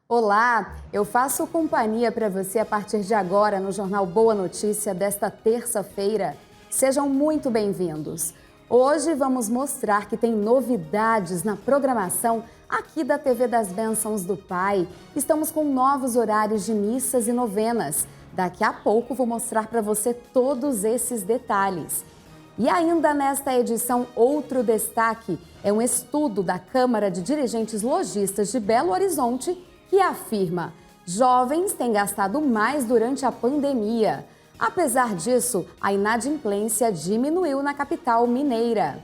Olá, eu faço companhia para você a partir de agora no Jornal Boa Notícia desta terça-feira. Sejam muito bem-vindos. Hoje vamos mostrar que tem novidades na programação aqui da TV das Bênçãos do Pai. Estamos com novos horários de missas e novenas. Daqui a pouco vou mostrar para você todos esses detalhes. E ainda nesta edição, outro destaque é um estudo da Câmara de Dirigentes Lojistas de Belo Horizonte que afirma: jovens têm gastado mais durante a pandemia. Apesar disso, a inadimplência diminuiu na capital mineira.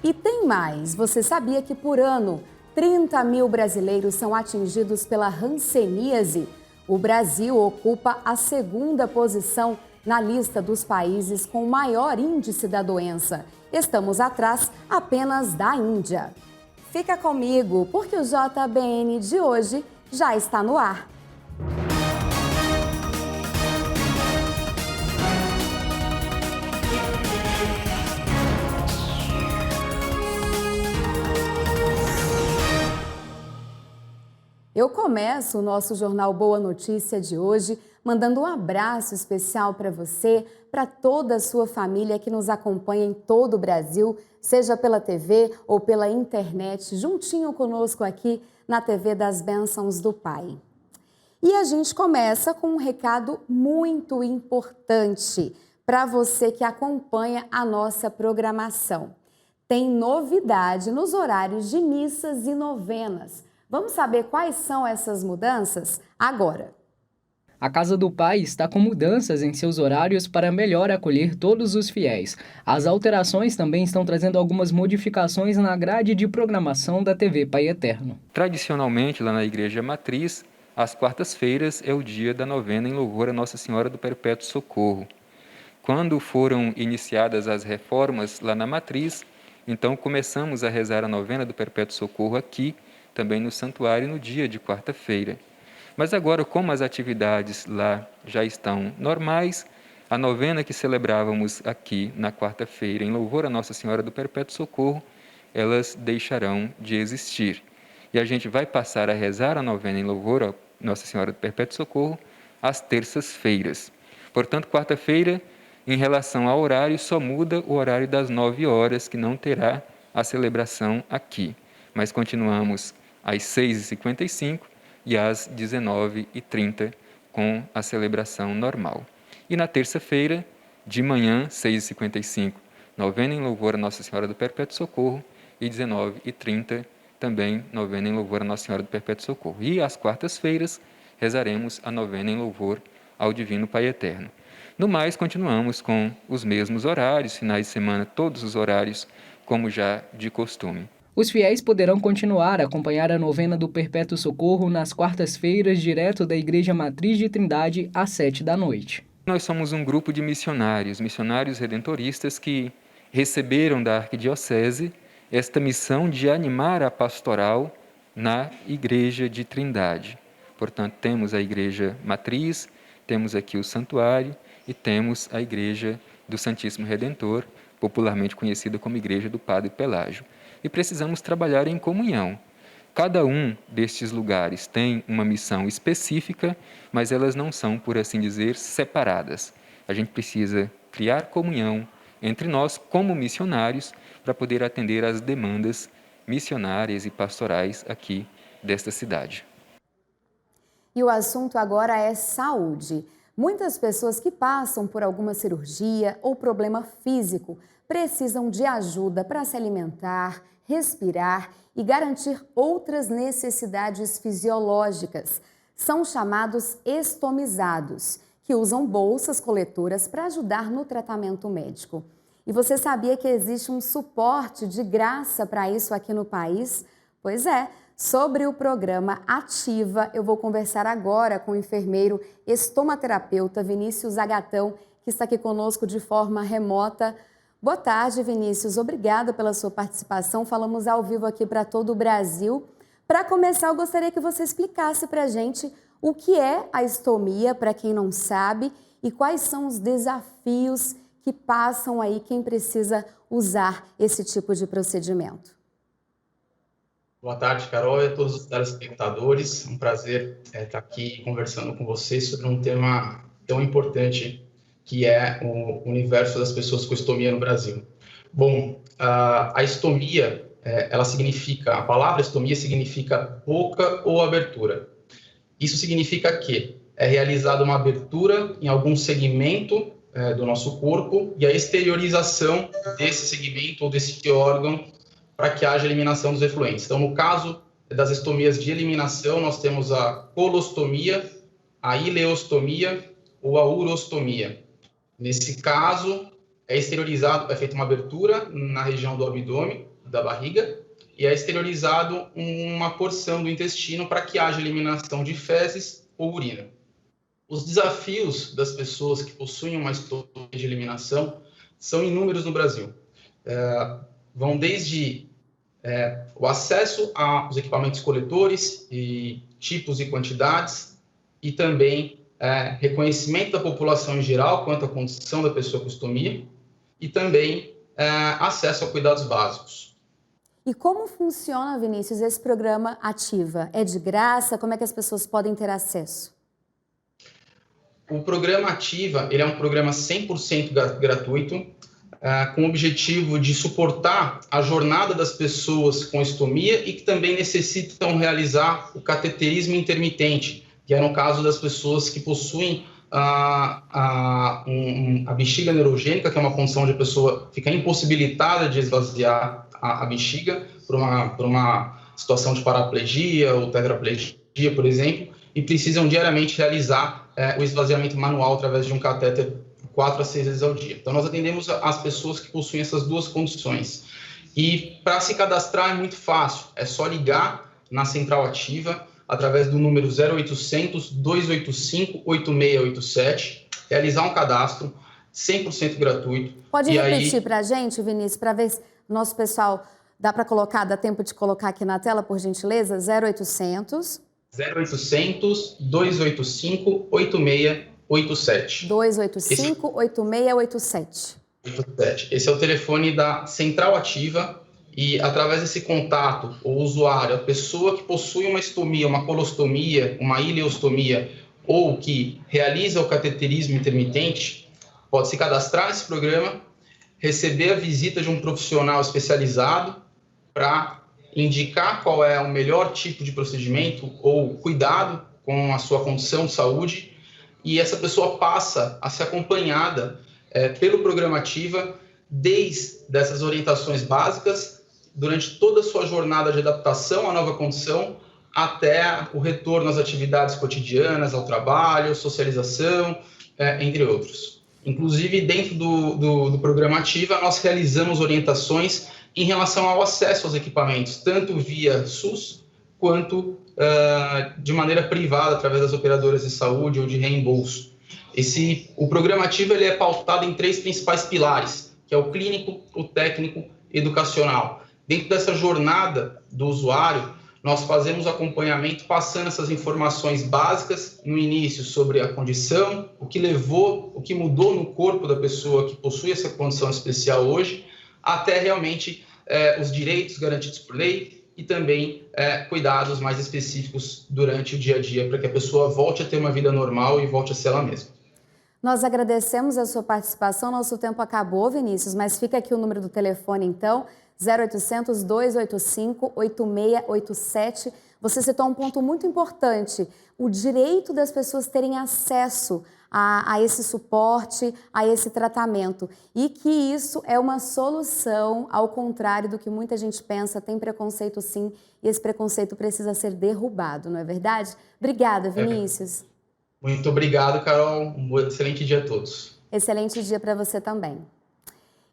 E tem mais, você sabia que por ano 30 mil brasileiros são atingidos pela hanseníase? O Brasil ocupa a segunda posição na lista dos países com maior índice da doença. Estamos atrás apenas da Índia. Fica comigo, porque o JBN de hoje já está no ar. Eu começo o nosso Jornal Boa Notícia de hoje mandando um abraço especial para você, para toda a sua família que nos acompanha em todo o Brasil, seja pela TV ou pela internet, juntinho conosco aqui na TV das Bênçãos do Pai. E a gente começa com um recado muito importante para você que acompanha a nossa programação. Tem novidade nos horários de missas e novenas. Vamos saber quais são essas mudanças agora. A Casa do Pai está com mudanças em seus horários para melhor acolher todos os fiéis. As alterações também estão trazendo algumas modificações na grade de programação da TV Pai Eterno. Tradicionalmente, lá na Igreja Matriz, às quartas-feiras é o dia da novena em louvor a Nossa Senhora do Perpétuo Socorro. Quando foram iniciadas as reformas lá na Matriz, então começamos a rezar a novena do Perpétuo Socorro aqui, também no santuário, no dia de quarta-feira. Mas agora, como as atividades lá já estão normais, a novena que celebrávamos aqui na quarta-feira em louvor a Nossa Senhora do Perpétuo Socorro, elas deixarão de existir. E a gente vai passar a rezar a novena em louvor a Nossa Senhora do Perpétuo Socorro às terças-feiras. Portanto, quarta-feira, em relação ao horário, só muda o horário das 9 horas, que não terá a celebração aqui. Mas continuamos às 6h55 e às 19h30 com a celebração normal. E na terça-feira, de manhã, 6h55, novena em louvor a Nossa Senhora do Perpétuo Socorro, e 19h30 também novena em louvor a Nossa Senhora do Perpétuo Socorro. E às quartas-feiras rezaremos a novena em louvor ao Divino Pai Eterno. No mais, continuamos com os mesmos horários, finais de semana, todos os horários, como já de costume. Os fiéis poderão continuar a acompanhar a novena do Perpétuo Socorro nas quartas-feiras, direto da Igreja Matriz de Trindade, às 7 da noite. Nós somos um grupo de missionários redentoristas que receberam da Arquidiocese esta missão de animar a pastoral na Igreja de Trindade. Portanto, temos a Igreja Matriz, temos aqui o Santuário e temos a Igreja do Santíssimo Redentor, popularmente conhecida como Igreja do Padre Pelágio. E precisamos trabalhar em comunhão. Cada um destes lugares tem uma missão específica, mas elas não são, por assim dizer, separadas. A gente precisa criar comunhão entre nós, como missionários, para poder atender às demandas missionárias e pastorais aqui desta cidade. E o assunto agora é saúde. Muitas pessoas que passam por alguma cirurgia ou problema físico precisam de ajuda para se alimentar, respirar e garantir outras necessidades fisiológicas. São chamados estomizados, que usam bolsas coletoras para ajudar no tratamento médico. E você sabia que existe um suporte de graça para isso aqui no país? Pois é, sobre o programa Ativa, eu vou conversar agora com o enfermeiro estomaterapeuta Vinícius Agatão, que está aqui conosco de forma remota. Boa tarde, Vinícius. Obrigada pela sua participação. Falamos ao vivo aqui para todo o Brasil. Para começar, eu gostaria que você explicasse para a gente o que é a estomia, para quem não sabe, e quais são os desafios que passam aí quem precisa usar esse tipo de procedimento. Boa tarde, Carol, e a todos os telespectadores. Um prazer estar aqui conversando com vocês sobre um tema tão importante que é o universo das pessoas com estomia no Brasil. Bom, a estomia, a palavra estomia significa boca ou abertura. Isso significa que é realizada uma abertura em algum segmento do nosso corpo e a exteriorização desse segmento ou desse órgão para que haja eliminação dos efluentes. Então, no caso das estomias de eliminação, nós temos a colostomia, a ileostomia ou a urostomia. Nesse caso, é feita uma abertura na região do abdômen, da barriga, e é exteriorizado uma porção do intestino para que haja eliminação de fezes ou urina. Os desafios das pessoas que possuem uma estomia de eliminação são inúmeros no Brasil. Vão desde o acesso aos equipamentos coletores e tipos e quantidades, e também reconhecimento da população em geral quanto à condição da pessoa com estomia, e também acesso a cuidados básicos. E como funciona, Vinícius, esse programa Ativa? É de graça? Como é que as pessoas podem ter acesso? O programa Ativa, ele é um programa 100% gratuito, com o objetivo de suportar a jornada das pessoas com estomia e que também necessitam realizar o cateterismo intermitente, que é no caso das pessoas que possuem a bexiga neurogênica, que é uma condição onde a pessoa fica impossibilitada de esvaziar a bexiga por uma situação de paraplegia ou tetraplegia, por exemplo, e precisam diariamente realizar o esvaziamento manual através de um catéter 4 a 6 vezes ao dia. Então, nós atendemos as pessoas que possuem essas duas condições. E para se cadastrar é muito fácil, é só ligar na Central Ativa, através do número 0800 285 8687, realizar um cadastro 100% gratuito. Pode repetir para a gente, Vinícius, para ver se nosso pessoal dá tempo de colocar aqui na tela, por gentileza? 0800 285 8687. 285 8687. Esse é o telefone da Central Ativa e, através desse contato, o usuário, a pessoa que possui uma estomia, uma colostomia, uma ileostomia ou que realiza o cateterismo intermitente, pode se cadastrar nesse programa, receber a visita de um profissional especializado para indicar qual é o melhor tipo de procedimento ou cuidado com a sua condição de saúde, e essa pessoa passa a ser acompanhada pelo programa Ativa, desde essas orientações básicas, durante toda a sua jornada de adaptação à nova condição, até o retorno às atividades cotidianas, ao trabalho, socialização, entre outros. Inclusive, dentro do programa Ativa, nós realizamos orientações em relação ao acesso aos equipamentos, tanto via SUS, quanto de maneira privada, através das operadoras de saúde ou de reembolso. O programa Ativa ele é pautado em 3 principais pilares, que é o clínico, o técnico e educacional. Dentro dessa jornada do usuário, nós fazemos acompanhamento passando essas informações básicas no início sobre a condição, o que mudou no corpo da pessoa que possui essa condição especial hoje, até realmente os direitos garantidos por lei e também cuidados mais específicos durante o dia a dia, para que a pessoa volte a ter uma vida normal e volte a ser ela mesma. Nós agradecemos a sua participação, nosso tempo acabou, Vinícius, mas fica aqui o número do telefone, então, 0800 285 8687. Você citou um ponto muito importante, o direito das pessoas terem acesso a esse suporte, a esse tratamento, e que isso é uma solução, ao contrário do que muita gente pensa, tem preconceito sim, e esse preconceito precisa ser derrubado, não é verdade? Obrigada, Vinícius. Muito obrigado, Carol. Um excelente dia a todos. Excelente dia para você também.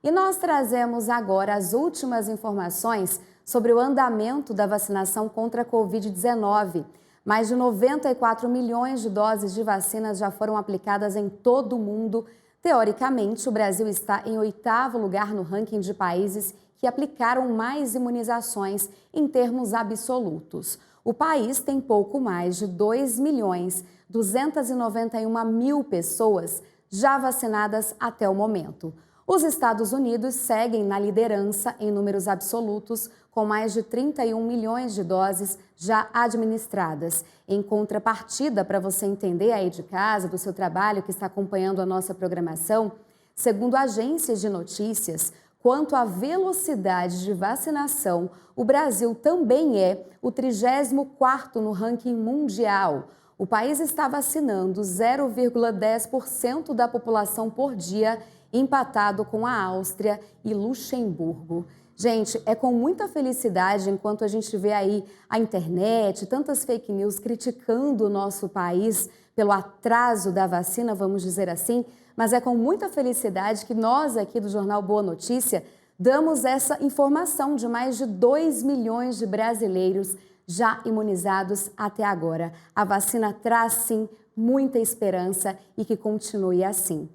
E nós trazemos agora as últimas informações sobre o andamento da vacinação contra a Covid-19. Mais de 94 milhões de doses de vacinas já foram aplicadas em todo o mundo. Teoricamente, o Brasil está em 8º lugar no ranking de países que aplicaram mais imunizações em termos absolutos. O país tem pouco mais de 2.291.000 pessoas já vacinadas até o momento. Os Estados Unidos seguem na liderança em números absolutos, com mais de 31 milhões de doses já administradas. Em contrapartida, para você entender aí de casa, do seu trabalho que está acompanhando a nossa programação, segundo agências de notícias, quanto à velocidade de vacinação, o Brasil também é o 34º no ranking mundial. O país está vacinando 0,10% da população por dia, empatado com a Áustria e Luxemburgo. Gente, é com muita felicidade enquanto a gente vê aí a internet, tantas fake news criticando o nosso país pelo atraso da vacina, vamos dizer assim, mas é com muita felicidade que nós aqui do Jornal Boa Notícia damos essa informação de mais de 2 milhões de brasileiros já imunizados até agora. A vacina traz, sim, muita esperança e que continue assim.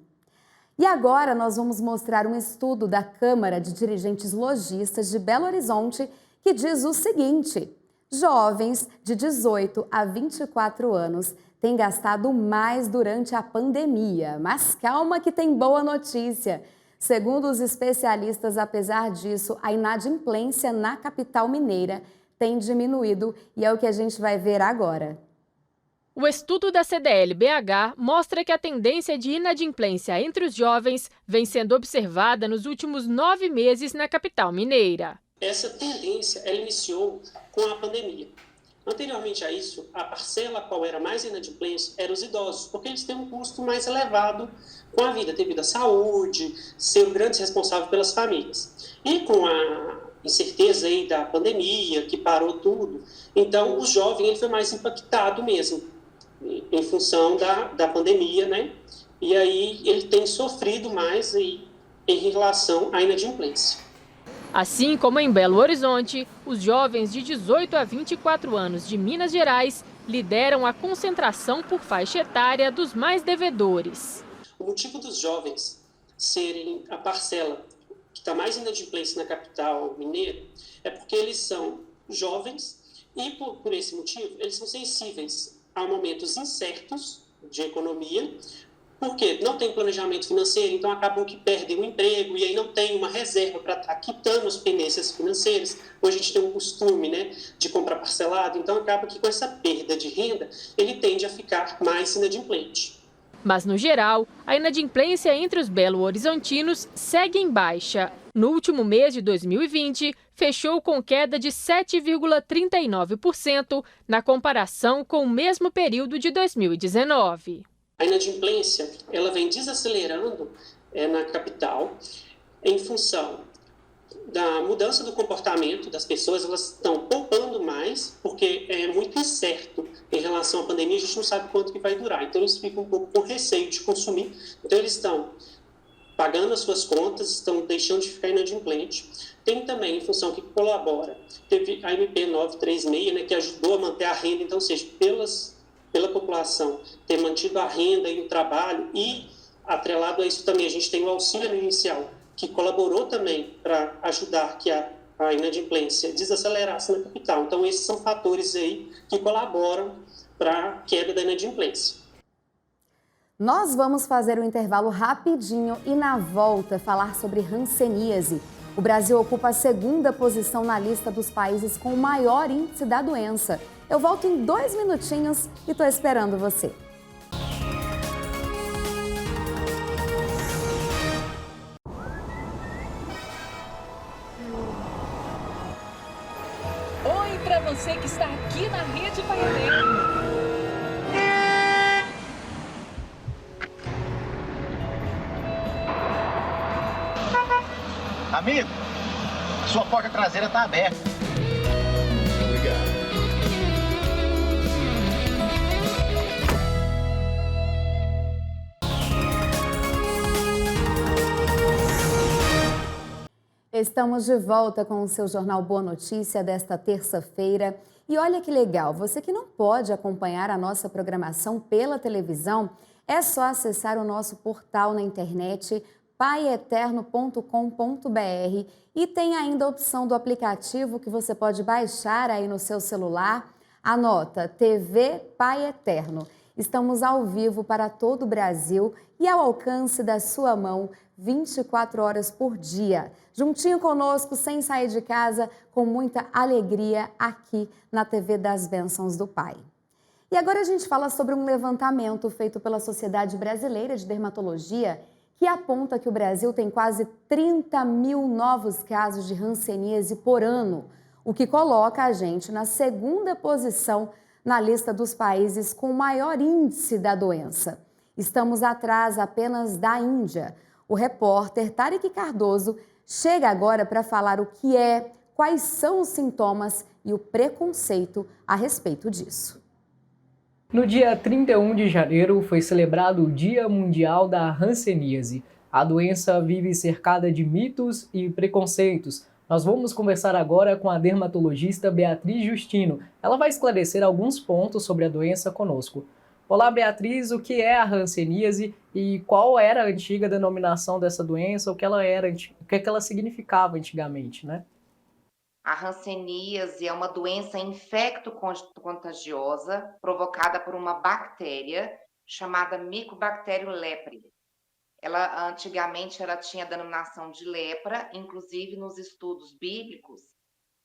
E agora nós vamos mostrar um estudo da Câmara de Dirigentes Lojistas de Belo Horizonte que diz o seguinte: jovens de 18 a 24 anos têm gastado mais durante a pandemia. Mas calma que tem boa notícia. Segundo os especialistas, apesar disso, a inadimplência na capital mineira tem diminuído e é o que a gente vai ver agora. O estudo da CDL-BH mostra que a tendência de inadimplência entre os jovens vem sendo observada nos últimos 9 meses na capital mineira. Essa tendência ela iniciou com a pandemia. Anteriormente a isso, a parcela qual era mais inadimplente eram os idosos, porque eles têm um custo mais elevado com a vida, devido à saúde, ser o grande responsável pelas famílias. E com a incerteza aí da pandemia, que parou tudo, então o jovem ele foi mais impactado mesmo, em função da pandemia, né? E aí ele tem sofrido mais aí em relação à inadimplência. Assim como em Belo Horizonte, os jovens de 18 a 24 anos de Minas Gerais lideram a concentração por faixa etária dos mais devedores. O motivo dos jovens serem a parcela que está mais inadimplência na capital mineira é porque eles são jovens e, por esse motivo, eles são sensíveis a momentos incertos de economia, porque não tem planejamento financeiro, então acabam que perdem o emprego e aí não tem uma reserva para estar quitando as pendências financeiras. Hoje a gente tem um costume, né, de comprar parcelado, então acaba que com essa perda de renda, ele tende a ficar mais inadimplente. Mas, no geral, a inadimplência entre os belo-horizontinos segue em baixa. No último mês de 2020, fechou com queda de 7,39% na comparação com o mesmo período de 2019. A inadimplência ela vem desacelerando na capital em função da mudança do comportamento das pessoas. Elas estão poupando mais porque é muito incerto em relação à pandemia, a gente não sabe quanto que vai durar, então eles ficam um pouco com receio de consumir, então eles estão pagando as suas contas, estão deixando de ficar inadimplente. Tem também, em função que colabora, teve a MP 936, né, que ajudou a manter a renda, então, ou seja, pela população ter mantido a renda e o trabalho, e atrelado a isso também a gente tem o auxílio inicial, que colaborou também para ajudar que a inadimplência desacelerasse na capital. Então, esses são fatores aí que colaboram para a queda da inadimplência. Nós vamos fazer um intervalo rapidinho e, na volta, falar sobre hanseníase. O Brasil ocupa a 2ª posição na lista dos países com o maior índice da doença. Eu volto em 2 minutinhos e estou esperando você. Oi para você que está aqui na Rede Pai Eterno. Amigo, sua porta traseira está aberta. Obrigado. Estamos de volta com o seu Jornal Boa Notícia desta terça-feira. E olha que legal, você que não pode acompanhar a nossa programação pela televisão, é só acessar o nosso portal na internet paieterno.com.br e tem ainda a opção do aplicativo que você pode baixar aí no seu celular. Anota, TV Pai Eterno. Estamos ao vivo para todo o Brasil e ao alcance da sua mão, 24 horas por dia. Juntinho conosco, sem sair de casa, com muita alegria aqui na TV das Bênçãos do Pai. E agora a gente fala sobre um levantamento feito pela Sociedade Brasileira de Dermatologia, que aponta que o Brasil tem quase 30 mil novos casos de hanseníase por ano, o que coloca a gente na segunda posição na lista dos países com maior índice da doença. Estamos atrás apenas da Índia. O repórter Tarek Cardoso chega agora para falar o que é, quais são os sintomas e o preconceito a respeito disso. No dia 31 de janeiro foi celebrado o Dia Mundial da Hanseníase. A doença vive cercada de mitos e preconceitos. Nós vamos conversar agora com a dermatologista Beatriz Justino. Ela vai esclarecer alguns pontos sobre a doença conosco. Olá, Beatriz, o que é a hanseníase e qual era a antiga denominação dessa doença, o que ela era, o que é que ela significava antigamente, né? A hanseníase é uma doença infecto-contagiosa provocada por uma bactéria chamada Mycobacterium leprae. Ela antigamente tinha a denominação de lepra, inclusive nos estudos bíblicos,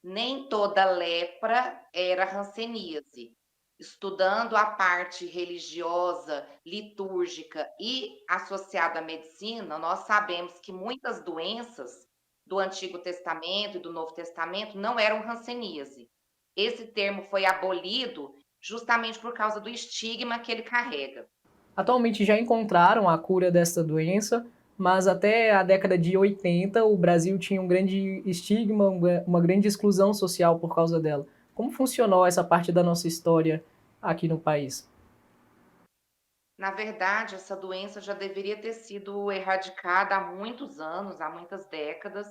nem toda lepra era hanseníase. Estudando a parte religiosa, litúrgica e associada à medicina, nós sabemos que muitas doenças do Antigo Testamento e do Novo Testamento não eram hanseníase. Esse termo foi abolido justamente por causa do estigma que ele carrega. Atualmente já encontraram a cura dessa doença, mas até a década de 80 o Brasil tinha um grande estigma, uma grande exclusão social por causa dela. Como funcionou essa parte da nossa história aqui no país? Na verdade, essa doença já deveria ter sido erradicada há muitos anos, há muitas décadas.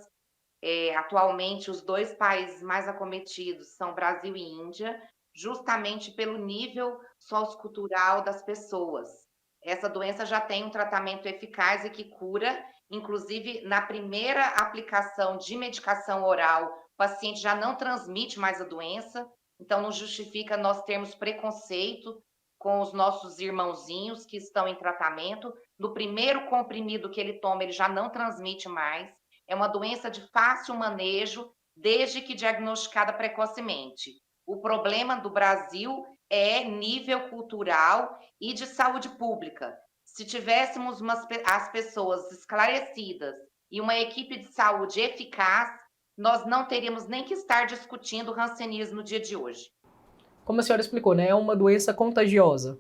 Atualmente, os dois países mais acometidos são Brasil e Índia, justamente pelo nível sociocultural das pessoas. Essa doença já tem um tratamento eficaz e que cura, inclusive na primeira aplicação de medicação oral, o paciente já não transmite mais a doença, então não justifica nós termos preconceito com os nossos irmãozinhos que estão em tratamento. No primeiro comprimido que ele toma, ele já não transmite mais. É uma doença de fácil manejo, desde que diagnosticada precocemente. O problema do Brasil é nível cultural e de saúde pública. Se tivéssemos as pessoas esclarecidas e uma equipe de saúde eficaz, nós não teríamos nem que estar discutindo hanseníase no dia de hoje. Como a senhora explicou, né? É uma doença contagiosa.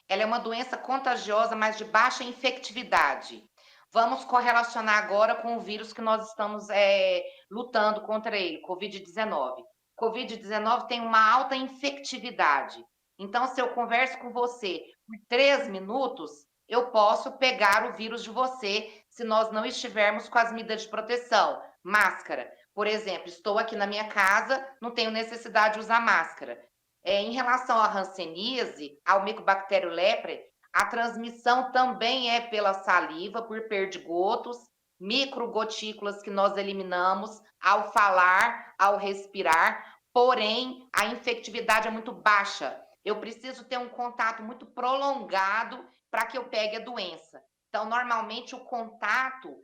Ela é uma doença contagiosa, mas de baixa infectividade. Vamos correlacionar agora com o vírus que nós estamos lutando contra ele, Covid-19. Covid-19 tem uma alta infectividade. Então, se eu converso com você por 3 minutos, eu posso pegar o vírus de você se nós não estivermos com as medidas de proteção. Máscara. Por exemplo, estou aqui na minha casa, não tenho necessidade de usar máscara. Em relação à hanseníase, ao Mycobacterium leprae, a transmissão também é pela saliva, por perdigotos, microgotículas que nós eliminamos ao falar, ao respirar, porém a infectividade é muito baixa. Eu preciso ter um contato muito prolongado para que eu pegue a doença. Então, normalmente o contágio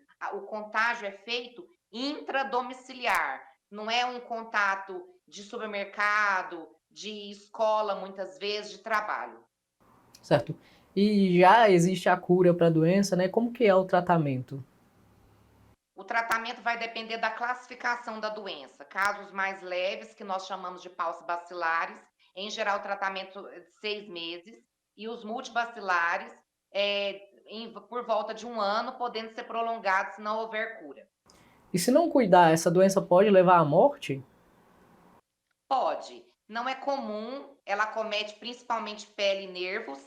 é feito intradomiciliar, não é um contato de supermercado, de escola, muitas vezes, de trabalho. Certo. E já existe a cura para a doença, né? Como que é o tratamento? O tratamento vai depender da classificação da doença. Casos mais leves, que nós chamamos de paus bacilares, em geral o tratamento é de 6 meses, e os multibacilares por volta de 1 ano, podendo ser prolongados se não houver cura. E se não cuidar, essa doença pode levar à morte? Pode. Não é comum, ela acomete principalmente pele e nervos,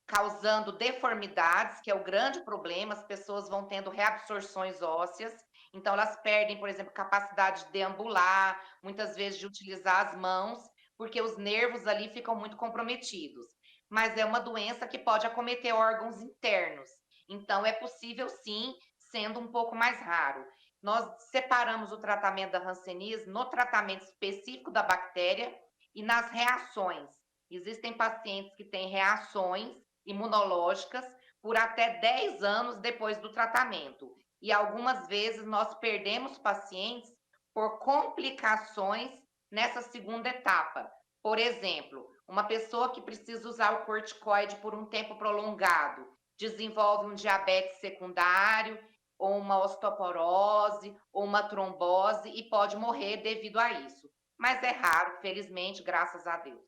causando deformidades, que é o grande problema. As pessoas vão tendo reabsorções ósseas, então elas perdem, por exemplo, capacidade de deambular, muitas vezes de utilizar as mãos, porque os nervos ali ficam muito comprometidos. Mas é uma doença que pode acometer órgãos internos, então é possível sim, sendo um pouco mais raro. Nós separamos o tratamento da hanseníase no tratamento específico da bactéria e nas reações. Existem pacientes que têm reações imunológicas, por até 10 anos depois do tratamento. E algumas vezes nós perdemos pacientes por complicações nessa segunda etapa. Por exemplo, uma pessoa que precisa usar o corticoide por um tempo prolongado, desenvolve um diabetes secundário, ou uma osteoporose, ou uma trombose e pode morrer devido a isso. Mas é raro, felizmente, graças a Deus.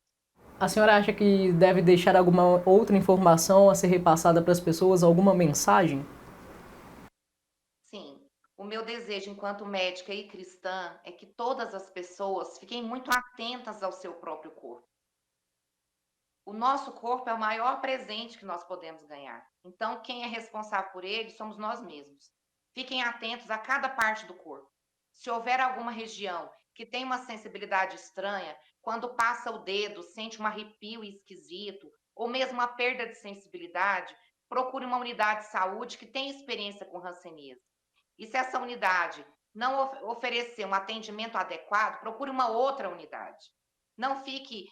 A senhora acha que deve deixar alguma outra informação a ser repassada para as pessoas, alguma mensagem? Sim, o meu desejo enquanto médica e cristã é que todas as pessoas fiquem muito atentas ao seu próprio corpo. O nosso corpo é o maior presente que nós podemos ganhar. Então, quem é responsável por ele somos nós mesmos. Fiquem atentos a cada parte do corpo. Se houver alguma região que tem uma sensibilidade estranha, quando passa o dedo, sente um arrepio esquisito, ou mesmo uma perda de sensibilidade, procure uma unidade de saúde que tenha experiência com hanseníase. E se essa unidade não oferecer um atendimento adequado, procure uma outra unidade. Não fique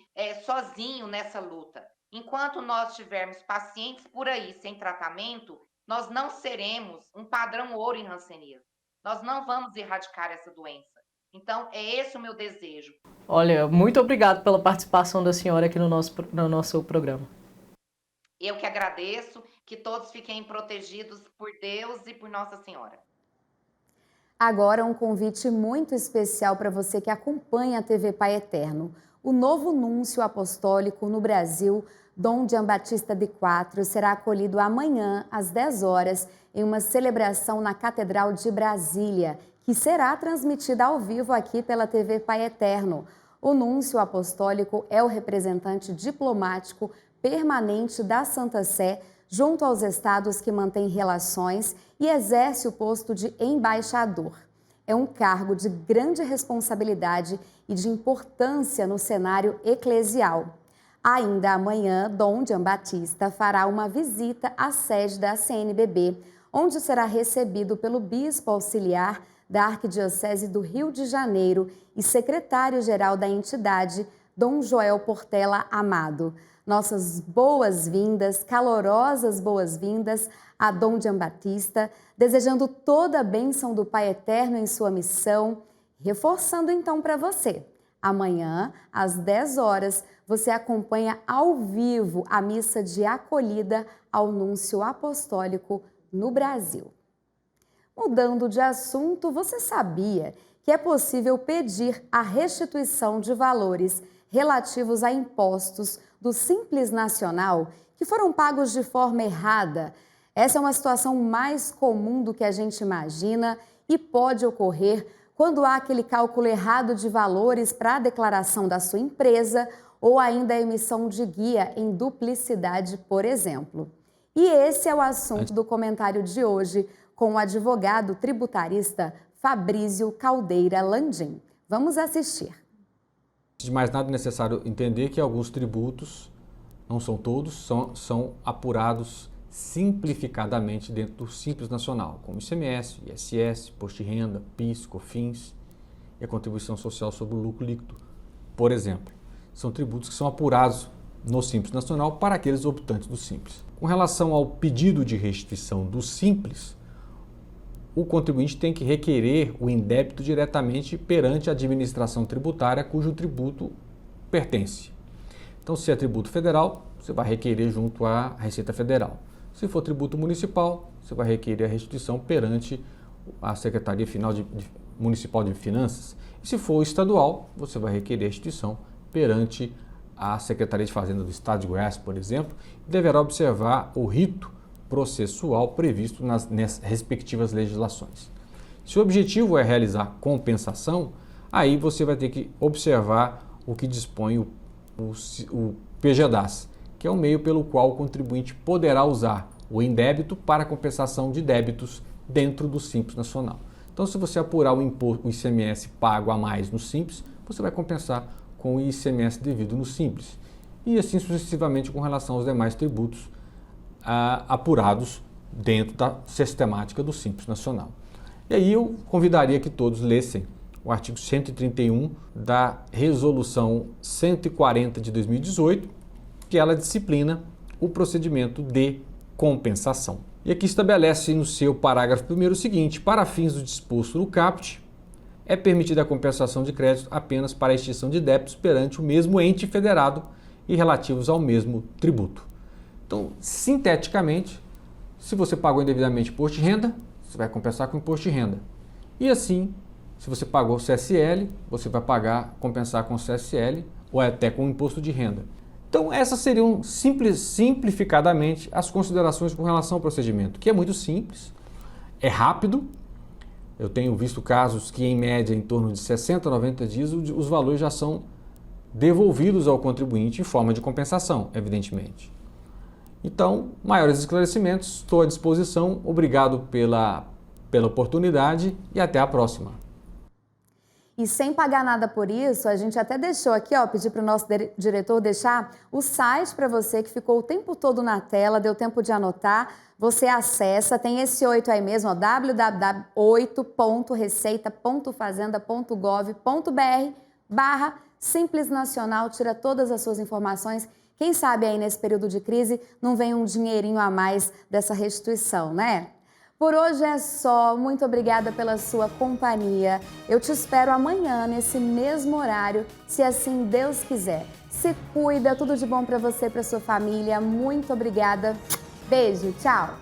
sozinho nessa luta. Enquanto nós tivermos pacientes por aí sem tratamento, nós não seremos um padrão ouro em hanseníase. Nós não vamos erradicar essa doença. Então, é esse o meu desejo. Olha, muito obrigado pela participação da senhora aqui no nosso programa. Eu que agradeço, que todos fiquem protegidos por Deus e por Nossa Senhora. Agora um convite muito especial para você que acompanha a TV Pai Eterno. O novo núncio apostólico no Brasil, Dom Giambattista de Quatro, será acolhido amanhã às 10 horas em uma celebração na Catedral de Brasília, que será transmitida ao vivo aqui pela TV Pai Eterno. O núncio apostólico é o representante diplomático permanente da Santa Sé junto aos estados que mantêm relações e exerce o posto de embaixador. É um cargo de grande responsabilidade e de importância no cenário eclesial. Ainda amanhã, Dom Giambattista fará uma visita à sede da CNBB, onde será recebido pelo bispo auxiliar da Arquidiocese do Rio de Janeiro e secretário-geral da entidade, Dom Joel Portela Amado. Nossas boas-vindas, calorosas boas-vindas a Dom Giambattista, desejando toda a bênção do Pai Eterno em sua missão, reforçando então para você. Amanhã, às 10 horas, você acompanha ao vivo a missa de acolhida ao núncio apostólico no Brasil. Mudando de assunto, você sabia que é possível pedir a restituição de valores relativos a impostos do Simples Nacional que foram pagos de forma errada? Essa é uma situação mais comum do que a gente imagina e pode ocorrer quando há aquele cálculo errado de valores para a declaração da sua empresa ou ainda a emissão de guia em duplicidade, por exemplo. E esse é o assunto do comentário de hoje com o advogado tributarista Fabrício Caldeira Landim. Vamos assistir. Antes de mais nada, é necessário entender que alguns tributos, não são todos, são apurados simplificadamente dentro do Simples Nacional, como ICMS, ISS, Imposto de Renda, PIS, COFINS e a Contribuição Social sobre o Lucro Líquido, por exemplo. São tributos que são apurados no Simples Nacional para aqueles optantes do Simples. Com relação ao pedido de restituição do Simples, o contribuinte tem que requerer o indébito diretamente perante a administração tributária cujo tributo pertence. Então, se é tributo federal, você vai requerer junto à Receita Federal. Se for tributo municipal, você vai requerer a restituição perante a Secretaria Municipal de Finanças. E se for estadual, você vai requerer a restituição perante a Secretaria de Fazenda do Estado de Goiás, por exemplo, e deverá observar o rito processual previsto nas respectivas legislações. Se o objetivo é realizar compensação, aí você vai ter que observar o que dispõe o PGDAS, que é o meio pelo qual o contribuinte poderá usar o indébito para compensação de débitos dentro do Simples Nacional. Então, se você apurar o ICMS pago a mais no Simples, você vai compensar com o ICMS devido no Simples. E assim sucessivamente com relação aos demais tributos apurados dentro da sistemática do Simples Nacional. E aí eu convidaria que todos lessem o artigo 131 da Resolução 140 de 2018, que ela disciplina o procedimento de compensação. E aqui estabelece no seu parágrafo 1º o seguinte: para fins do disposto no caput, é permitida a compensação de crédito apenas para a extinção de débitos perante o mesmo ente federado e relativos ao mesmo tributo. Então, sinteticamente, se você pagou indevidamente imposto de renda, você vai compensar com imposto de renda. E assim, se você pagou CSL, você vai compensar com CSL ou até com imposto de renda. Então, essas seriam simplificadamente as considerações com relação ao procedimento, que é muito simples, é rápido. Eu tenho visto casos que, em média, em torno de 60 a 90 dias, os valores já são devolvidos ao contribuinte em forma de compensação, evidentemente. Então, maiores esclarecimentos, estou à disposição. Obrigado pela oportunidade e até a próxima. E sem pagar nada por isso, a gente até deixou aqui, pedi para o nosso diretor deixar o site para você, que ficou o tempo todo na tela, deu tempo de anotar. Você acessa, tem esse 8 aí mesmo, www.8.receita.fazenda.gov.br/Simples Nacional, tira todas as suas informações. Quem sabe aí nesse período de crise não vem um dinheirinho a mais dessa restituição, né? Por hoje é só. Muito obrigada pela sua companhia. Eu te espero amanhã, nesse mesmo horário, se assim Deus quiser. Se cuida, tudo de bom para você e para sua família. Muito obrigada. Beijo, tchau.